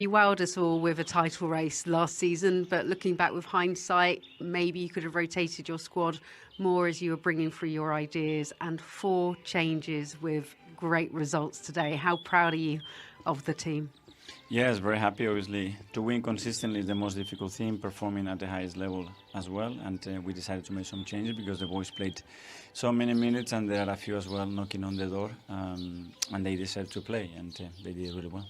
You wowed us all with a title race last season, but looking back with hindsight, maybe you could have rotated your squad more as you were bringing through your ideas, and 4 changes with great results today. How proud are you of the team? Yes, very happy, obviously. To win consistently is the most difficult thing, performing at the highest level as well. And we decided to make some changes because the boys played so many minutes and there are a few as well knocking on the door. And they deserve to play, and they did really well.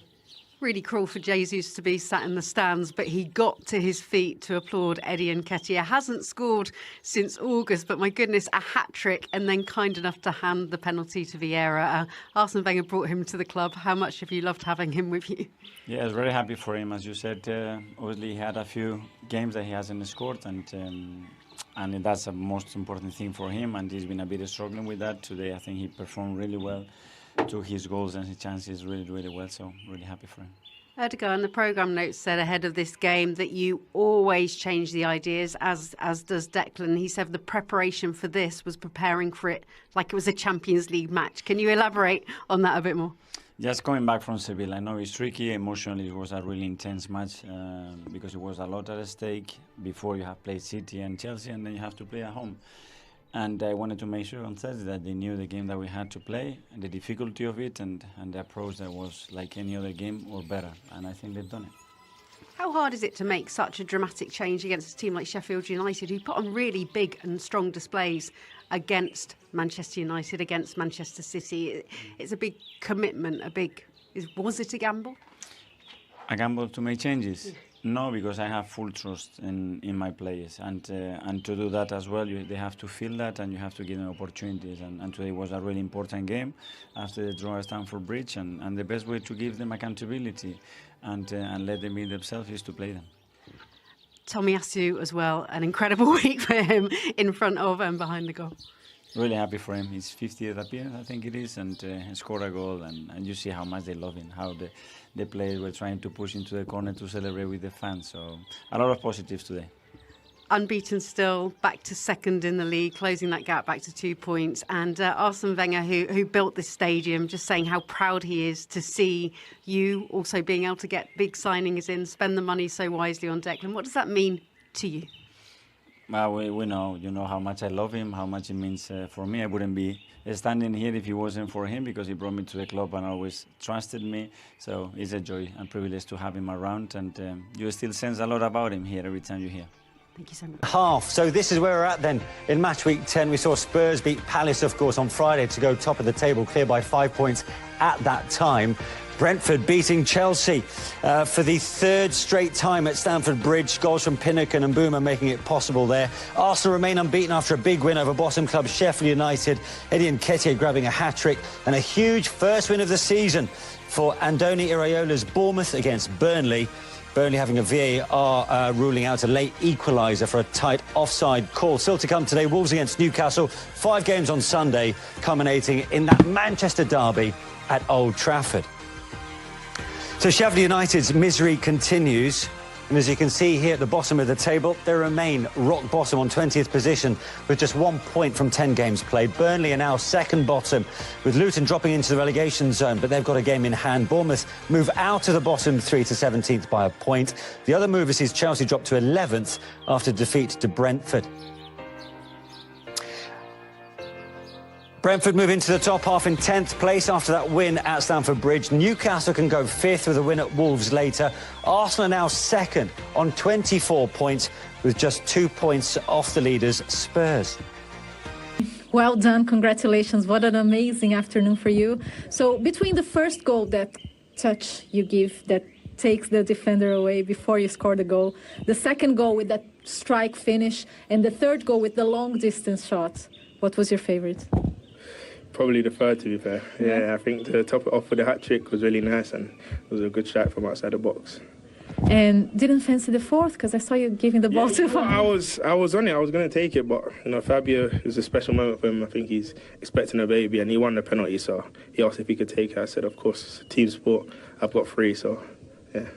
Really cruel for Jesus to be sat in the stands, but he got to his feet to applaud Eddie Nketiah. Hasn't scored since August, but my goodness, a hat-trick, and then kind enough to hand the penalty to Vieira. Arsene Wenger brought him to the club. How much have you loved having him with you? Yeah, I was very happy for him. As you said, obviously he had a few games that he hasn't scored, and that's the most important thing for him, and he's been a bit struggling with that. Today I think he performed really well, took his goals and his chances really, really well, so really happy for him. Edgar, in the programme notes, said ahead of this game that you always change the ideas, as does Declan. He said the preparation for this was preparing for it like it was a Champions League match. Can you elaborate on that a bit more? Just coming back from Seville, I know it's tricky. Emotionally, it was a really intense match because it was a lot at stake. Before you have played City and Chelsea, and then you have to play at home. And I wanted to make sure on Thursday that they knew the game that we had to play and the difficulty of it, and the approach that was like any other game or better. And I think they've done it. How hard is it to make such a dramatic change against a team like Sheffield United, who put on really big and strong displays against Manchester United, against Manchester City? It's a big commitment, was it a gamble? A gamble to make changes? No, because I have full trust in my players, and to do that as well, they have to feel that, and you have to give them opportunities. And today was a really important game after the draw at Stamford Bridge, and the best way to give them accountability and let them be themselves is to play them. Tomiyasu as well, an incredible week for him in front of and behind the goal. Really happy for him. His 50th appearance, I think it is, and he scored a goal. And you see how much they love him, how the players were trying to push into the corner to celebrate with the fans. So a lot of positives today. Unbeaten still, back to second in the league, closing that gap back to 2 points. And Arsene Wenger, who built this stadium, just saying how proud he is to see you also being able to get big signings in, spend the money so wisely on Declan. What does that mean to you? Well, we know, you know how much I love him, how much it means for me. I wouldn't be standing here if it wasn't for him, because he brought me to the club and always trusted me. So it's a joy and privilege to have him around, and you still sense a lot about him here every time you hear. Thank you so much. Half. So this is where we're at then. In match week 10, we saw Spurs beat Palace, of course, on Friday to go top of the table, clear by 5 points at that time. Brentford beating Chelsea for the 3rd straight time at Stamford Bridge. Goals from Pinnock and Mbeumo making it possible there. Arsenal remain unbeaten after a big win over bottom club Sheffield United. Eddie Nketiah grabbing a hat-trick, and a huge first win of the season for Andoni Iraola's Bournemouth against Burnley. Burnley having a VAR ruling out a late equaliser for a tight offside call. Still to come today, Wolves against Newcastle. 5 games on Sunday, culminating in that Manchester derby at Old Trafford. So Sheffield United's misery continues, and as you can see here at the bottom of the table, they remain rock bottom on 20th position with just 1 point from 10 games played. Burnley are now second bottom, with Luton dropping into the relegation zone, but they've got a game in hand. Bournemouth move out of the bottom 3 to 17th by a point. The other move sees Chelsea drop to 11th after defeat to Brentford. Brentford move into the top half in 10th place after that win at Stamford Bridge. Newcastle can go 5th with a win at Wolves later. Arsenal are now second on 24 points with just 2 points off the leaders, Spurs. Well done. Congratulations. What an amazing afternoon for you. So between the first goal, that touch you give that takes the defender away before you score the goal, the second goal with that strike finish, and the third goal with the long distance shot, what was your favorite? Probably the third, to be fair. Yeah, I think to top it off with the hat-trick was really nice, and it was a good shot from outside the box. And didn't fancy the fourth, because I saw you giving the ball to him. I was on it. I was going to take it, but Fabio, it was a special moment for him. I think he's expecting a baby, and he won the penalty, so he asked if he could take it. I said, of course, team sport. I've got 3, so yeah.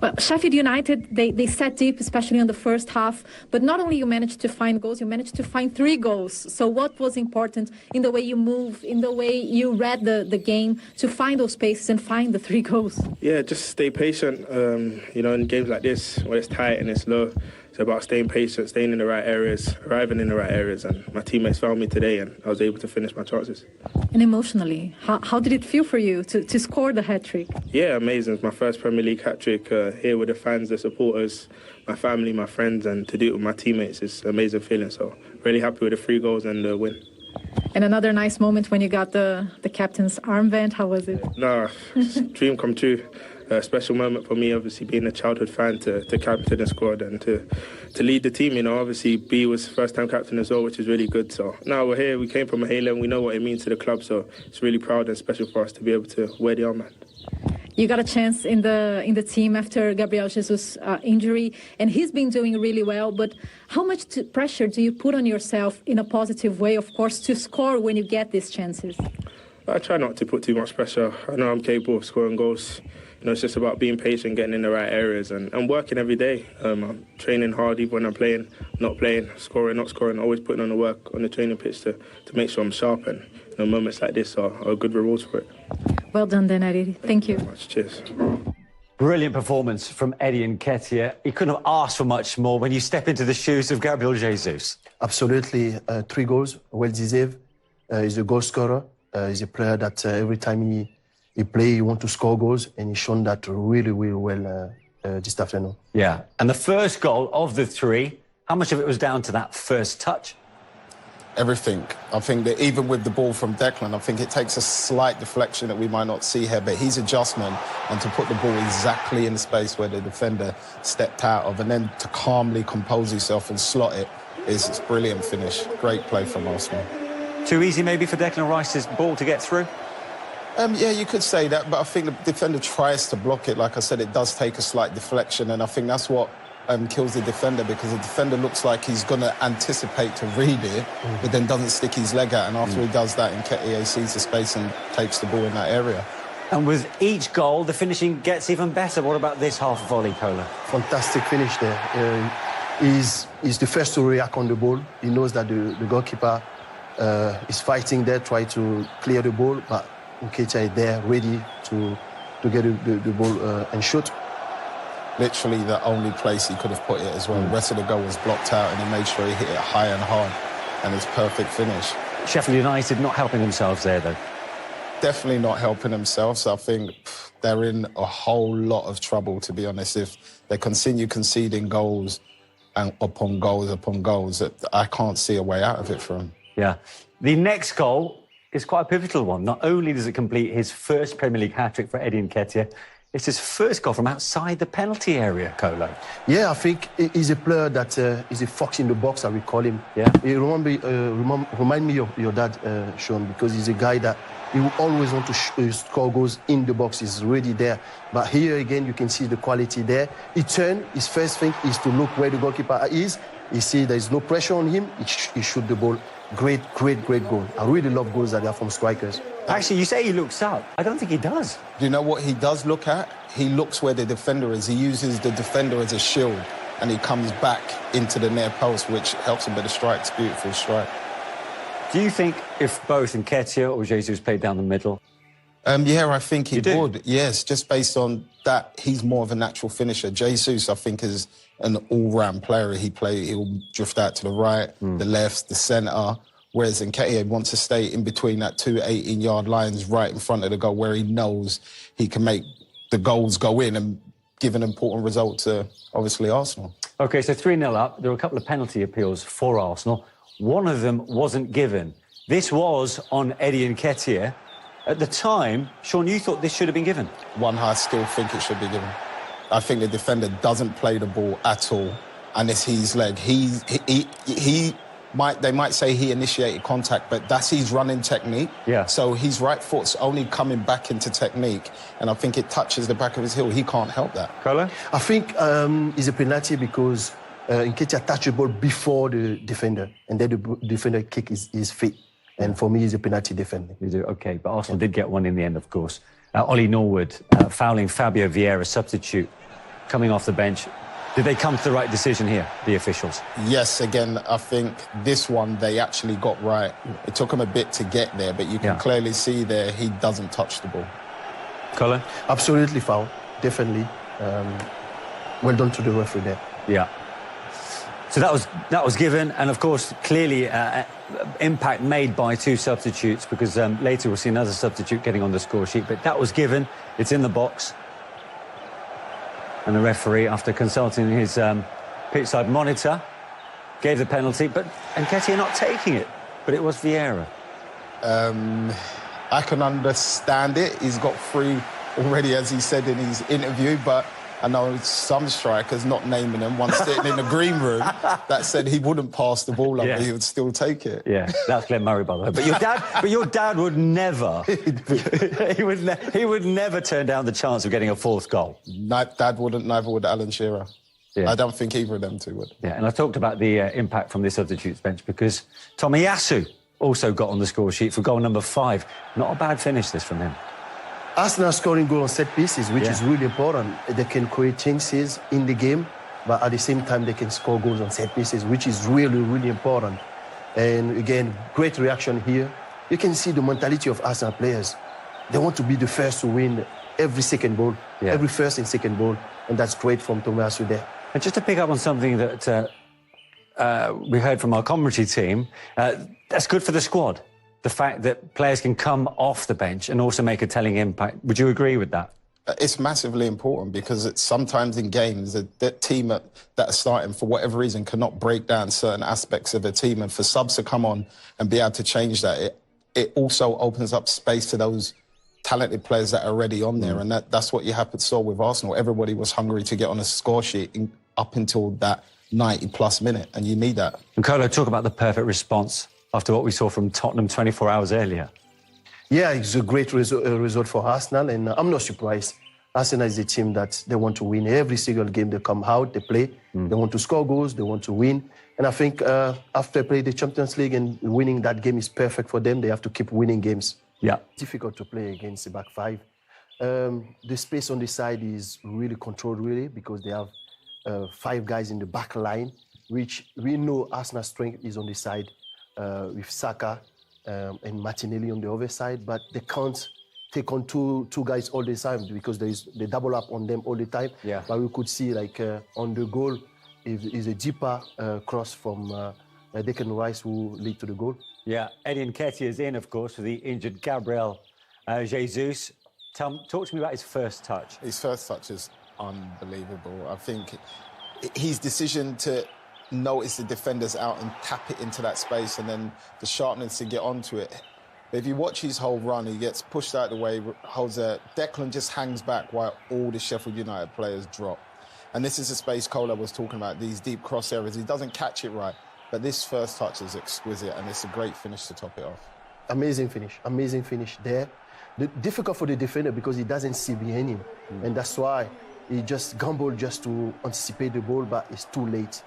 Well, Sheffield United, they sat deep, especially in the first half. But not only you managed to find goals, you managed to find 3 goals. So what was important in the way you move, in the way you read the game to find those spaces and find the 3 goals? Yeah, just stay patient. In games like this, where it's tight and it's low, it's about staying patient, staying in the right areas, arriving in the right areas. And my teammates found me today and I was able to finish my chances. And emotionally, how did it feel for you to score the hat-trick? Yeah, amazing. It's my first Premier League hat-trick here with the fans, the supporters, my family, my friends, and to do it with my teammates is an amazing feeling. So really happy with the 3 goals and the win. And another nice moment when you got the captain's armband. How was it? No, dream come true. A special moment for me, obviously being a childhood fan to captain the squad and to lead the team. Obviously B was first-time captain as well, which is really good. So now we're here. We came from a halo and we know what it means to the club. So it's really proud and special for us to be able to wear the armband. You got a chance in the team after Gabriel Jesus' injury, and he's been doing really well. But how much pressure do you put on yourself in a positive way, of course, to score when you get these chances? I try not to put too much pressure. I know I'm capable of scoring goals. It's just about being patient, getting in the right areas and working every day. I'm training hard even when I'm playing, not playing, scoring, not scoring, always putting on the work on the training pitch to make sure I'm sharp. And moments like this are good rewards for it. Well done, then, Eddie. Thank you. Very much. Cheers. Brilliant performance from Eddie Nketiah. He couldn't have asked for much more when you step into the shoes of Gabriel Jesus. Absolutely. 3 goals, well deserved. He's a goal scorer. He's a player that every time he plays, he wants to score goals, and he's shown that really, really well this afternoon. Yeah, and the first goal of the 3, how much of it was down to that first touch? Everything. I think that even with the ball from Declan, I think it takes a slight deflection that we might not see here, but his adjustment and to put the ball exactly in the space where the defender stepped out of and then to calmly compose himself and slot it is a brilliant finish. Great play from Arsenal. Too easy maybe for Declan Rice's ball to get through? Yeah, you could say that, but I think the defender tries to block it. Like I said, it does take a slight deflection, and I think that's what kills the defender, because the defender looks like he's going to anticipate to read it, but then doesn't stick his leg out, and after he does that, Nketiah sees the space and takes the ball in that area. And with each goal, the finishing gets even better. What about this half volley, Kola? Fantastic finish there. He's the first to react on the ball. He knows that the goalkeeper is fighting there, try to clear the ball, but Nketiah is there, ready to get the ball and shoot. Literally the only place he could have put it as well. The rest of the goal was blocked out, and he made sure he hit it high and hard, and it's perfect finish. Sheffield United not helping themselves there, though. Definitely not helping themselves. I think they're in a whole lot of trouble, to be honest. If they continue conceding goals and upon goals, I can't see a way out of it for them. Yeah. The next goal is quite a pivotal one. Not only does it complete his first Premier League hat-trick for Eddie Nketiah, it's his first goal from outside the penalty area, Kolo. Yeah, I think he's a player that is a fox in the box, I will call him. Yeah. He remind me of your dad, Sean, because he's a guy that he will always want to score goals in the box. He's already there. But here again, you can see the quality there. He turned, his first thing is to look where the goalkeeper is. He see there's no pressure on him. He shoot the ball. Great goal. I really love goals that are from strikers. Actually, you say he looks up. I don't think he does. Do you know what he does look at? He looks where the defender is. He uses the defender as a shield, and he comes back into the near post, which helps him with the strike. It's a beautiful strike. Do you think if both Nketiah or Jesus played down the middle? Yeah, I think he do? would. Yes, just based on that, he's more of a natural finisher. Jesus, I think, is an all-round player. He'll drift out to the right, the left, the centre. Whereas Nketiah wants to stay in between that 2 18-yard lines right in front of the goal, where he knows he can make the goals go in and give an important result to, obviously, Arsenal. OK, so 3-0 up. There were a couple of penalty appeals for Arsenal. One of them wasn't given. This was on Eddie Nketiah. At the time, Sean, you thought this should have been given? I still think it should be given. I think the defender doesn't play the ball at all, and it's his leg. They might say he initiated contact, but that's his running technique. Yeah. So his right foot's only coming back into technique, and I think it touches the back of his heel. He can't help that. Kolo? I think it's a penalty because Nketiah touched the ball before the defender, and then the defender kicked his feet. And for me, it's a penalty defender. You do, OK. But Arsenal did get one in the end, of course. Ollie Norwood fouling Fabio Vieira, substitute coming off the bench. Did they come to the right decision here, the officials? Yes, again, I think this one they actually got right. It took him a bit to get there, but you can clearly see there he doesn't touch the ball. Colin? Absolutely foul, definitely. Well done to the referee there. Yeah. So that was given, and of course, clearly impact made by 2 substitutes, because later we'll see another substitute getting on the score sheet. But that was given. It's in the box. And the referee, after consulting his pitchside monitor, gave the penalty. But Nketiah not taking it. But it was Vieira. I can understand it. He's got 3 already, as he said in his interview, but I know some strikers, not naming them, once sitting in the green room, that said he wouldn't pass the ball up, but he would still take it. Yeah, that's Glenn Murray, by the way. But your dad would never. he would never turn down the chance of getting a 4th goal. Dad wouldn't, neither would Alan Shearer. Yeah. I don't think either of them 2 would. Yeah, and I talked about the impact from the substitutes bench because Tomiyasu also got on the score sheet for goal number 5. Not a bad finish, this, from him. Arsenal scoring goal on set pieces, which is really important. They can create chances in the game, but at the same time, they can score goals on set pieces, which is really, really important. And again, great reaction here. You can see the mentality of Arsenal players. They want to be the first to win every second ball, every first and second ball, and that's great from Tomiyasu there. And just to pick up on something that we heard from our commentary team, that's good for the squad. The fact that players can come off the bench and also make a telling impact. Would you agree with that? It's massively important because it's sometimes in games that team that are starting, for whatever reason, cannot break down certain aspects of a team. And for subs to come on and be able to change that, it also opens up space to those talented players that are already on there. And that's what you saw with Arsenal. Everybody was hungry to get on a score sheet up until that 90-plus minute, and you need that. And Carlo, talk about the perfect response after what we saw from Tottenham 24 hours earlier. Yeah, it's a great result for Arsenal, and I'm not surprised. Arsenal is a team that they want to win every single game they come out, they play. They want to score goals, they want to win. And I think after playing the Champions League and winning that game is perfect for them. They have to keep winning games. Yeah. Difficult to play against the back 5. The space on the side is really controlled, really, because they have 5 guys in the back line, which we know Arsenal's strength is on the side. With Saka and Martinelli on the other side, but they can't take on two guys all the time because they double up on them all the time. Yeah. But we could see on the goal is a deeper cross from Declan Rice who lead to the goal. Yeah, Eddie Nketiah is in, of course, for the injured Gabriel Jesus. Talk to me about his first touch. His first touch is unbelievable. I think his decision to notice the defenders out and tap it into that space, and then the sharpness to get onto it. But if you watch his whole run, he gets pushed out of the way, holds a... Declan just hangs back while all the Sheffield United players drop. And this is the space Kola was talking about, these deep cross areas. He doesn't catch it right, but this first touch is exquisite, and it's a great finish to top it off. Amazing finish there. Difficult for the defender because he doesn't see behind him, and that's why he just gambled just to anticipate the ball, but it's too late.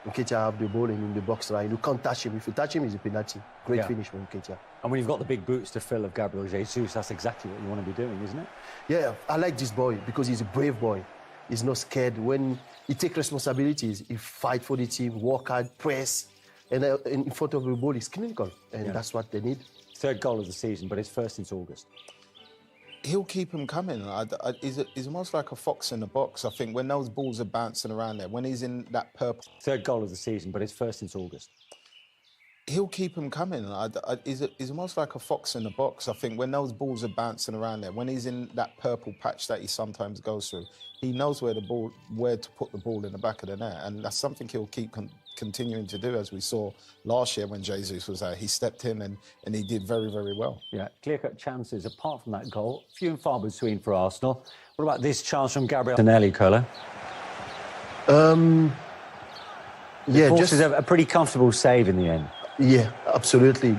Nketiah have the ball and in the box line. You can't touch him. If you touch him, it's a penalty. Great finish from Nketiah. And when you've got the big boots to fill of Gabriel Jesus, that's exactly what you want to be doing, isn't it? Yeah, I like this boy because he's a brave boy. He's not scared. When he takes responsibilities, he fight for the team, work hard, press, and in front of the ball, he's clinical. And that's what they need. 3rd goal of the season, but it's first since August. He'll keep him coming. He's almost like a fox in the box. I think when those balls are bouncing around there, when he's in that purple... 3rd goal of the season, but it's first since August. He'll keep him coming. He's almost like a fox in the box. I think when those balls are bouncing around there, when he's in that purple patch that he sometimes goes through, he knows where to put the ball in the back of the net, and that's something he'll keep continuing to do, as we saw last year when Jesus was out. He stepped in and he did very, very well. Yeah, clear-cut chances apart from that goal. Few and far between for Arsenal. What about this chance from Gabriel Martinelli, Kola? Yeah, just a pretty comfortable save in the end. Yeah, absolutely.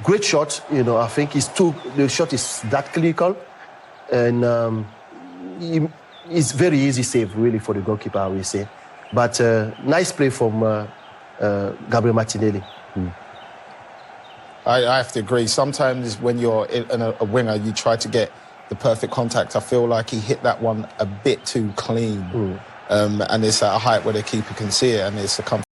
Great shot. I think the shot is that clinical, and it's very easy save really for the goalkeeper, I will say. But nice play from Gabriel Martinelli. I have to agree. Sometimes when you're a winger, you try to get the perfect contact. I feel like he hit that one a bit too clean. And it's at a height where the keeper can see it, and it's a